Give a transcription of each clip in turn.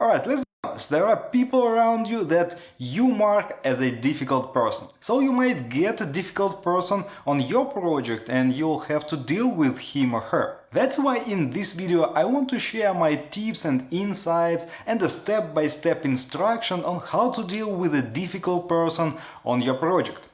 Alright, let's be honest, there are people around you that you mark as a difficult person. So you might get a difficult person on your project and you'll have to deal with him or her. That's why in this video I want to share my tips and insights and a step-by-step instruction on how to deal with a difficult person on your project.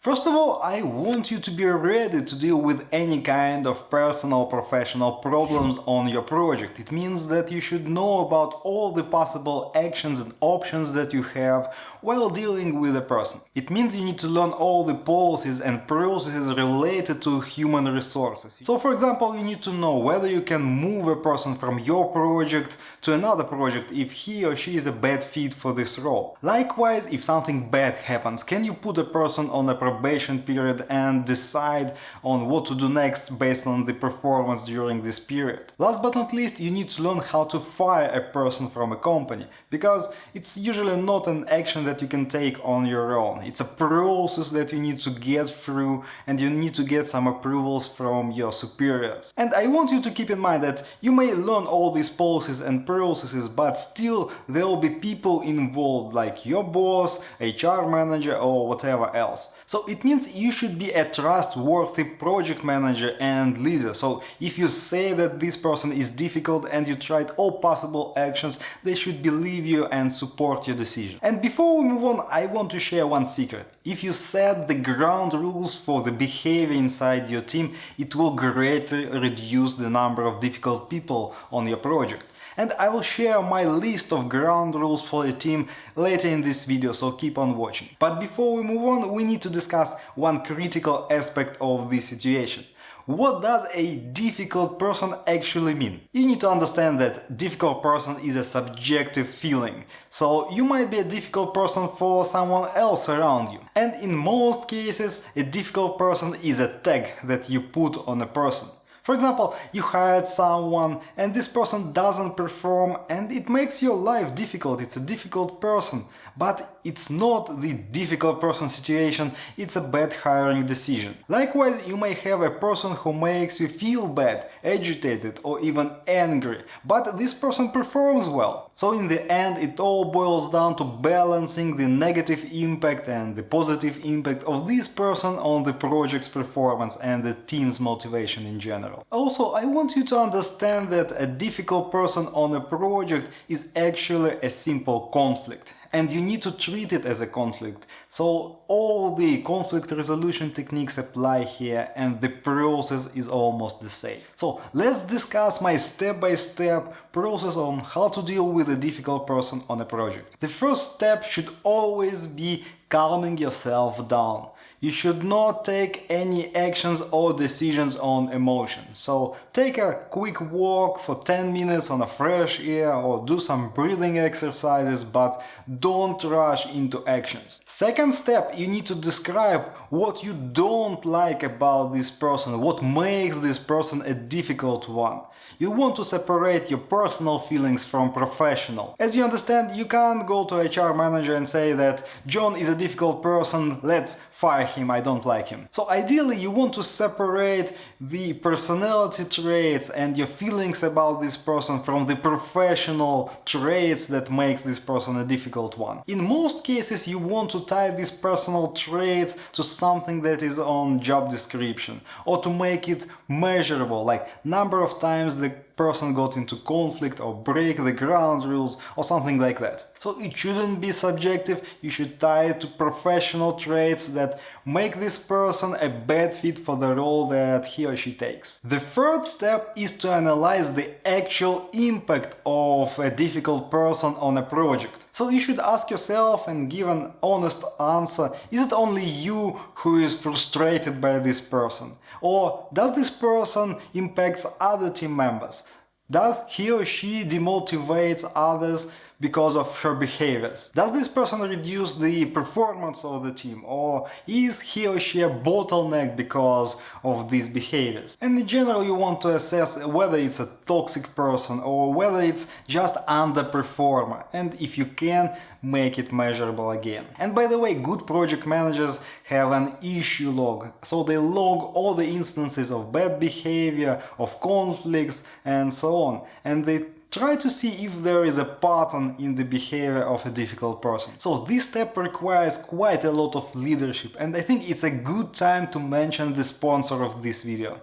First of all, I want you to be ready to deal with any kind of personal professional problems on your project. It means that you should know about all the possible actions and options that you have while dealing with a person. It means you need to learn all the policies and processes related to human resources. So for example, you need to know whether you can move a person from your project to another project if he or she is a bad fit for this role. Likewise, if something bad happens, can you put a person on a probation period and decide on what to do next based on the performance during this period. Last but not least, you need to learn how to fire a person from a company, because it's usually not an action that you can take on your own. It's a process that you need to get through and you need to get some approvals from your superiors. And I want you to keep in mind that you may learn all these policies and processes, but still there will be people involved like your boss, HR manager or whatever else. So it means you should be a trustworthy project manager and leader. So if you say that this person is difficult and you tried all possible actions, they should believe you and support your decision. And before we move on, I want to share one secret. If you set the ground rules for the behavior inside your team, it will greatly reduce the number of difficult people on your project. And I will share my list of ground rules for a team later in this video, so keep on watching. But before we move on, we need to discuss one critical aspect of this situation. What does a difficult person actually mean? You need to understand that difficult person is a subjective feeling. So you might be a difficult person for someone else around you. And in most cases, a difficult person is a tag that you put on a person. For example, you hired someone and this person doesn't perform and it makes your life difficult. It's a difficult person. But it's not the difficult person situation, it's a bad hiring decision. Likewise, you may have a person who makes you feel bad, agitated or even angry, but this person performs well. So in the end, it all boils down to balancing the negative impact and the positive impact of this person on the project's performance and the team's motivation in general. Also, I want you to understand that a difficult person on a project is actually a simple conflict. And you need to treat it as a conflict. So all the conflict resolution techniques apply here and the process is almost the same. So let's discuss my step-by-step process on how to deal with a difficult person on a project. The first step should always be calming yourself down. You should not take any actions or decisions on emotion. So take a quick walk for 10 minutes on a fresh air or do some breathing exercises, but don't rush into actions. Second step, you need to describe what you don't like about this person, what makes this person a difficult one. You want to separate your personal feelings from professional. As you understand, you can't go to HR manager and say that John is a difficult person, let's fire him, I don't like him. So ideally you want to separate the personality traits and your feelings about this person from the professional traits that makes this person a difficult one. In most cases you want to tie these personal traits to something that is on job description or to make it measurable, like number of times the person got into conflict or break the ground rules or something like that. So it shouldn't be subjective, you should tie it to professional traits that make this person a bad fit for the role that he or she takes. The third step is to analyze the actual impact of a difficult person on a project. So you should ask yourself and give an honest answer, is it only you who is frustrated by this person? Or does this person impact other team members? Does he or she demotivate others because of her behaviors? Does this person reduce the performance of the team, or is he or she a bottleneck because of these behaviors? And in general, you want to assess whether it's a toxic person or whether it's just underperformer, and if you can, make it measurable again. And by the way, good project managers have an issue log, so they log all the instances of bad behavior, of conflicts, and so on, and they try to see if there is a pattern in the behavior of a difficult person. So this step requires quite a lot of leadership, and I think it's a good time to mention the sponsor of this video.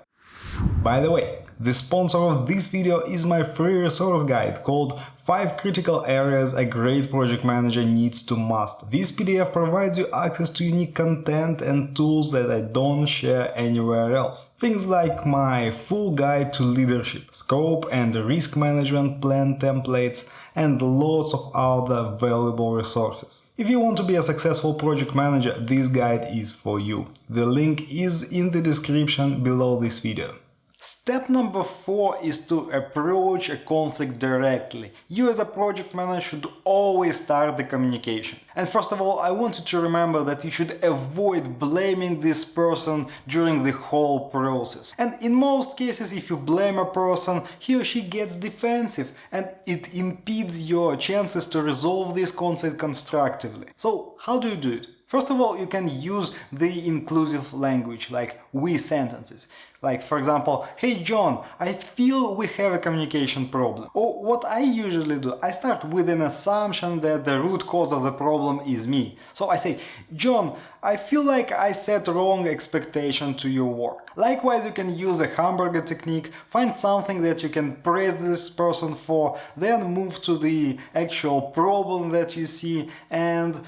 By the way, the sponsor of this video is my free resource guide called 5 Critical Areas a Great Project Manager Needs to Master. This PDF provides you access to unique content and tools that I don't share anywhere else. Things like my full guide to leadership, scope and risk management plan templates, and lots of other valuable resources. If you want to be a successful project manager, this guide is for you. The link is in the description below this video. Step number 4 is to approach a conflict directly. You as a project manager should always start the communication. And first of all, I want you to remember that you should avoid blaming this person during the whole process. And in most cases, if you blame a person, he or she gets defensive and it impedes your chances to resolve this conflict constructively. So how do you do it? First of all, you can use the inclusive language, like we sentences. Like, for example, hey John, I feel we have a communication problem. Or what I usually do, I start with an assumption that the root cause of the problem is me. So I say, John, I feel like I set wrong expectation to your work. Likewise, you can use a hamburger technique, find something that you can praise this person for, then move to the actual problem that you see and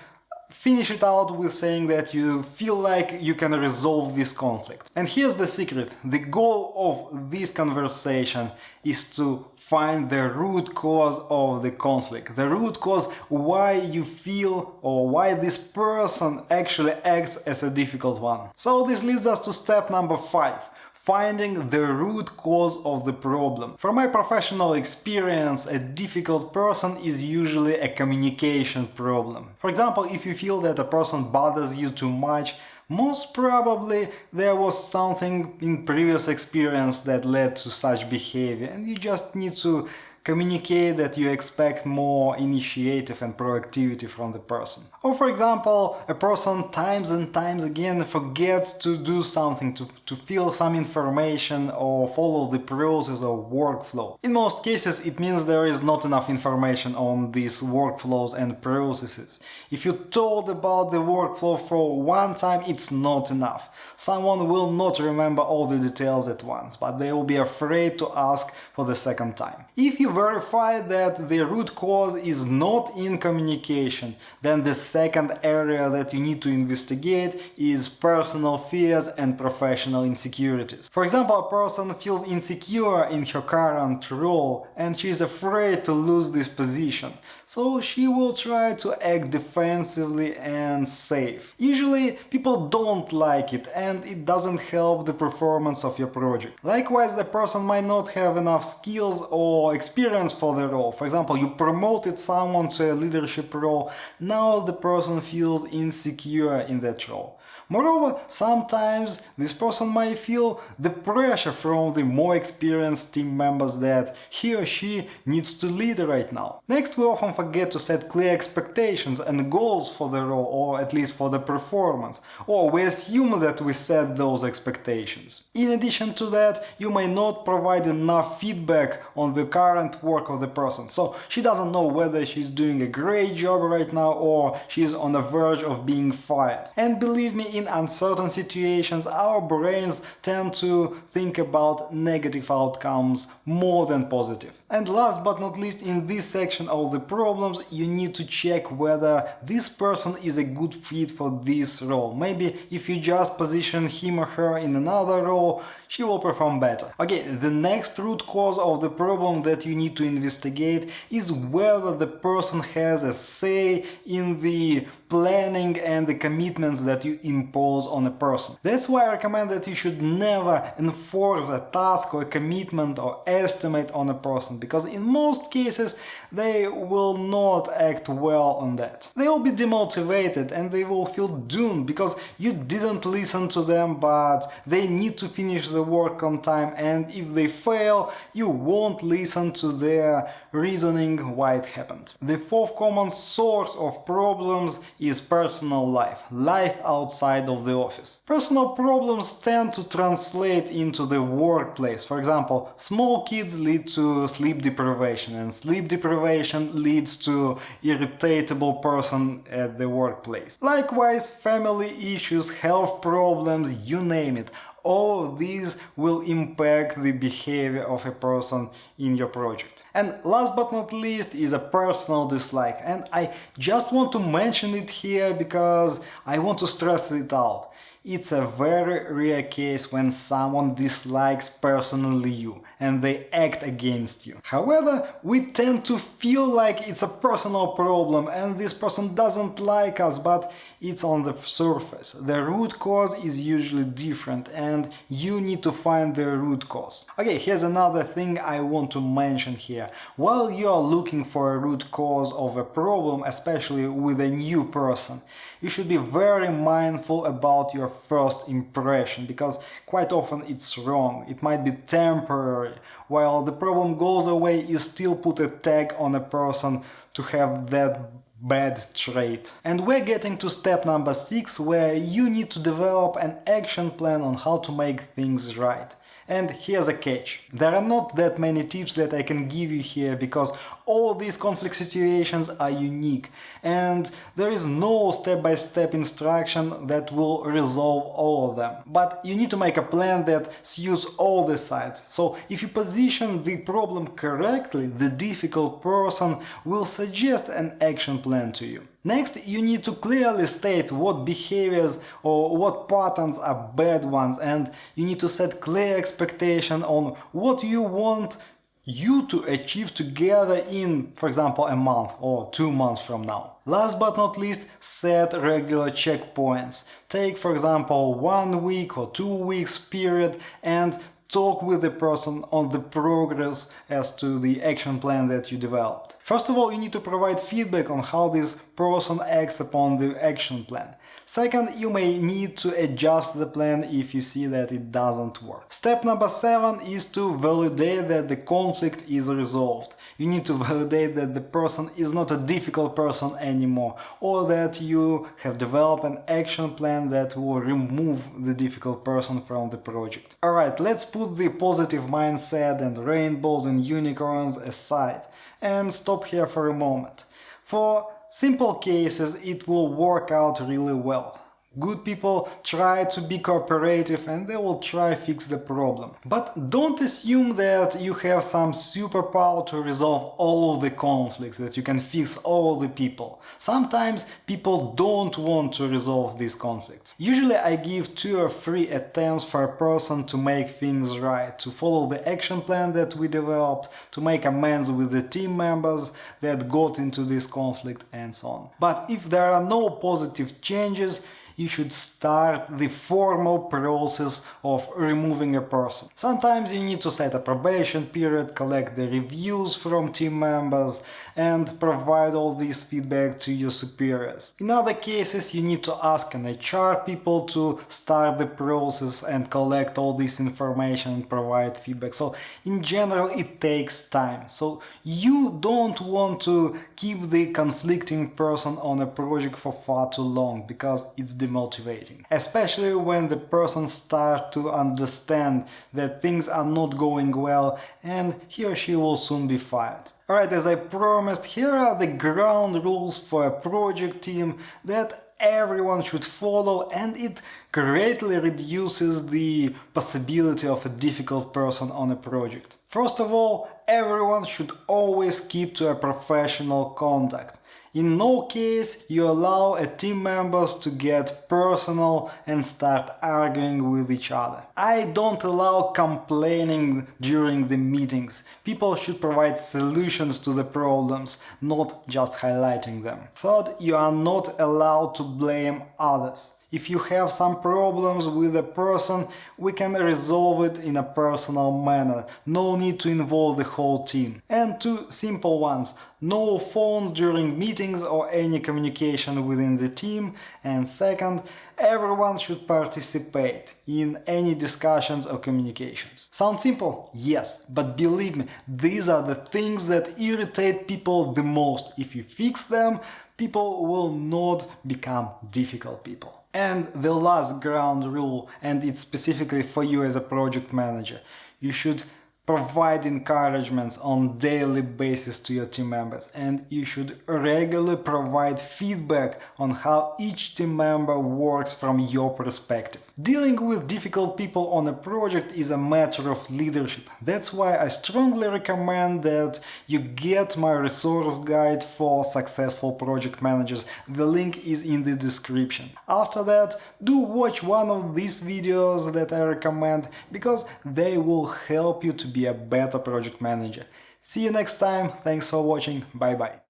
finish it out with saying that you feel like you can resolve this conflict. And here's the secret. The goal of this conversation is to find the root cause of the conflict. The root cause why you feel or why this person actually acts as a difficult one. So this leads us to step number 5. Finding the root cause of the problem. From my professional experience, a difficult person is usually a communication problem. For example, if you feel that a person bothers you too much, most probably there was something in previous experience that led to such behavior, and you just need to communicate that you expect more initiative and proactivity from the person. Or for example, a person times and times again forgets to do something, to fill some information or follow the process or workflow. In most cases, it means there is not enough information on these workflows and processes. If you told about the workflow for one time, it's not enough. Someone will not remember all the details at once, but they will be afraid to ask for the second time. If you verify that the root cause is not in communication, then the second area that you need to investigate is personal fears and professional insecurities. For example, a person feels insecure in her current role and she is afraid to lose this position, so she will try to act defensively and safe. Usually people don't like it and it doesn't help the performance of your project. Likewise, the person might not have enough skills or experience for the role. For example, you promoted someone to a leadership role, now the person feels insecure in that role. Moreover, sometimes this person might feel the pressure from the more experienced team members that he or she needs to lead right now. Next, we often forget to set clear expectations and goals for the role, or at least for the performance, or we assume that we set those expectations. In addition to that, you may not provide enough feedback on the current work of the person, so she doesn't know whether she's doing a great job right now or she's on the verge of being fired. And believe me, in uncertain situations, our brains tend to think about negative outcomes more than positive. And last but not least, in this section of the problems, you need to check whether this person is a good fit for this role. Maybe if you just position him or her in another role, she will perform better. Okay, the next root cause of the problem that you need to investigate is whether the person has a say in the planning and the commitments that you impose on a person. That's why I recommend that you should never enforce a task or a commitment or estimate on a person, because in most cases they will not act well on that. They will be demotivated and they will feel doomed because you didn't listen to them, but they need to finish the work on time, and if they fail, you won't listen to their reasoning why it happened. The fourth common source of problems is personal life outside of the office. Personal problems tend to translate into the workplace. For example, small kids lead to sleep deprivation, and sleep deprivation leads to irritable person at the workplace. Likewise, family issues, health problems, you name it. All of these will impact the behavior of a person in your project. And last but not least is a personal dislike. And I just want to mention it here because I want to stress it out. It's a very rare case when someone dislikes personally you and they act against you. However, we tend to feel like it's a personal problem and this person doesn't like us, but it's on the surface. The root cause is usually different and you need to find the root cause. Okay, here's another thing I want to mention here. While you are looking for a root cause of a problem, especially with a new person, you should be very mindful about your first impression, because quite often it's wrong. It might be temporary. While the problem goes away, you still put a tag on a person to have that bad trait. And we're getting to step number 6, where you need to develop an action plan on how to make things right. And here's a catch. There are not that many tips that I can give you here, because all these conflict situations are unique and there is no step-by-step instruction that will resolve all of them. But you need to make a plan that suits all the sides. So if you position the problem correctly, the difficult person will suggest an action plan to you. Next, you need to clearly state what behaviors or what patterns are bad ones, and you need to set clear expectation on what you want you to achieve together in, for example, a month or 2 months from now. Last but not least, set regular checkpoints. Take, for example, 1 week or 2 weeks period and talk with the person on the progress as to the action plan that you developed. First of all, you need to provide feedback on how this person acts upon the action plan. Second, you may need to adjust the plan if you see that it doesn't work. Step number 7 is to validate that the conflict is resolved. You need to validate that the person is not a difficult person anymore, or that you have developed an action plan that will remove the difficult person from the project. Alright, let's put the positive mindset and rainbows and unicorns aside and stop here for a moment. For simple cases, it will work out really well. Good people try to be cooperative and they will try fix the problem. But don't assume that you have some superpower to resolve all the conflicts, that you can fix all the people. Sometimes people don't want to resolve these conflicts. Usually I give 2 or 3 attempts for a person to make things right, to follow the action plan that we developed, to make amends with the team members that got into this conflict and so on. But if there are no positive changes, you should start the formal process of removing a person. Sometimes you need to set a probation period, collect the reviews from team members, and provide all this feedback to your superiors. In other cases, you need to ask an HR people to start the process and collect all this information and provide feedback. So in general, it takes time. So you don't want to keep the conflicting person on a project for far too long, because it's demotivating. Especially when the person starts to understand that things are not going well and he or she will soon be fired. Alright, as I promised, here are the ground rules for a project team that everyone should follow, and it greatly reduces the possibility of a difficult person on a project. First of all, everyone should always keep to a professional contact. In no case you allow a team members to get personal and start arguing with each other. I don't allow complaining during the meetings. People should provide solutions to the problems, not just highlighting them. Third, you are not allowed to blame others. If you have some problems with a person, we can resolve it in a personal manner. No need to involve the whole team. And two simple ones. No phone during meetings or any communication within the team. And second, everyone should participate in any discussions or communications. Sound simple? Yes, but believe me, these are the things that irritate people the most. If you fix them, people will not become difficult people. And the last ground rule, and it's specifically for you as a project manager, you should provide encouragements on daily basis to your team members, and you should regularly provide feedback on how each team member works from your perspective. Dealing with difficult people on a project is a matter of leadership. That's why I strongly recommend that you get my resource guide for successful project managers. The link is in the description. After that, do watch one of these videos that I recommend, because they will help you to be a better project manager. See you next time. Thanks for watching. Bye bye.